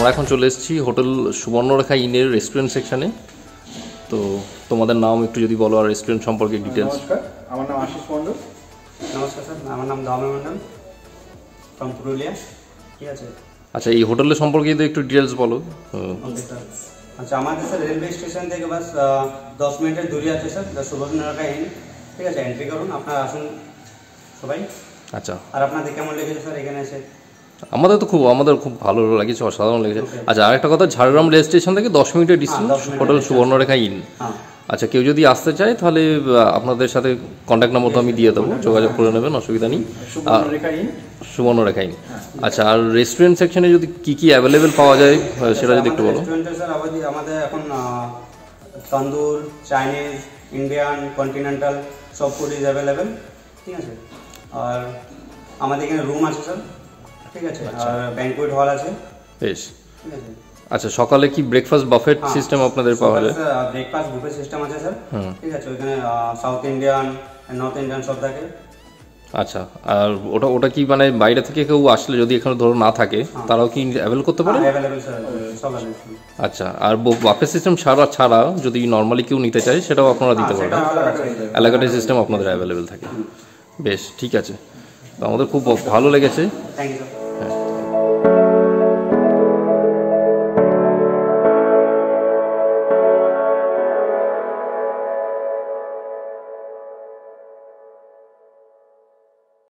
আমরা এখন চলে এসেছি হোটেল সুবর্ণরেখা ইনের রেস্টুরেন্ট সেকশনে। তো তোমাদের নাম একটু যদি বলো আর রেস্টুরেন্ট সম্পর্কে ডিটেলস। নমস্কার, আমার নাম আশিস মণ্ডল। নমস্কার স্যার, আমার নাম দামে মণ্ডল ফ্রম পুরুলিয়া। ঠিক আছে। আচ্ছা, এই হোটেলের সম্পর্কে যদি একটু ডিটেলস বলো। Okay sir. আচ্ছা, আমাদের স্যার রেলওয়ে স্টেশন থেকে বাস 10 মিনিটের দূরে আছে স্যার, সুবর্ণরেখা ইন। ঠিক আছে, এন্ট্রি করুন, আপনারা আসুন সবাই। আচ্ছা, আর আপনাদের কেমন লেগেছে স্যার এখানে এসে? আমাদের খুব ভালো লেগেছে, অসাধারণ লেগেছে। আচ্ছা, আরেকটা কথা, ঝাড়গ্রাম রেল স্টেশন থেকে 10 মিনিটের ডিস্টেন্স হোটেল সুবর্ণরেখা ইন। আচ্ছা, কেউ যদি আসতে চায় তাহলে আপনাদের সাথে কন্ট্যাক্ট নাম্বার তো আমি দিয়ে দেবো, যোগাযোগ করে নেবেন, অসুবিধা নেই। সুবর্ণরেখা ইন। আচ্ছা, আর রেস্টুরেন্ট সেকশনে যদি কি কি অ্যাভেলেবেল পাওয়া যায় সেটা যদি একটু বলো। রেস্টুরেন্টে স্যার আমাদের এখন তন্দুর, চাইনিজ, ইন্ডিয়ান, কন্টিনেন্টাল সব ফুড ইজ অ্যাভেলেবেল। ঠিক আছে। আর আমাদের এখানে রুম আছে স্যার। ঠিক আছে। আর ব্যাংকুয়েট হল আছে। বেশ। ঠিক আছে। আচ্ছা, সকালে কি ব্রেকফাস্ট বাফেট সিস্টেম আপনাদের পাওয়া যায়? ব্রেকফাস্ট বুফে সিস্টেম আছে স্যার। ঠিক আছে। ওইখানে সাউথ ইন্ডিয়ান, নর্থ ইন্ডিয়ান সব থাকে। আচ্ছা, আর ওটা কি মানে বাইরে থেকে কেউ আসলে যদি এখানে ধরো না থাকে তারাও কি অ্যাভেল করতে পারে? অ্যাভেলেবল স্যার, সব অ্যাভেলেবল। আচ্ছা, আর বাফেট সিস্টেম ছাড়া যদি নর্মালি কেউ নিতে চায় সেটাও আপনারা দিতে পারেন? এলাকাটি সিস্টেম আপনাদের অ্যাভেলেবেল থাকে। বেশ, ঠিক আছে। তো আমাদের খুব ভালো লেগেছে। Thank you sir.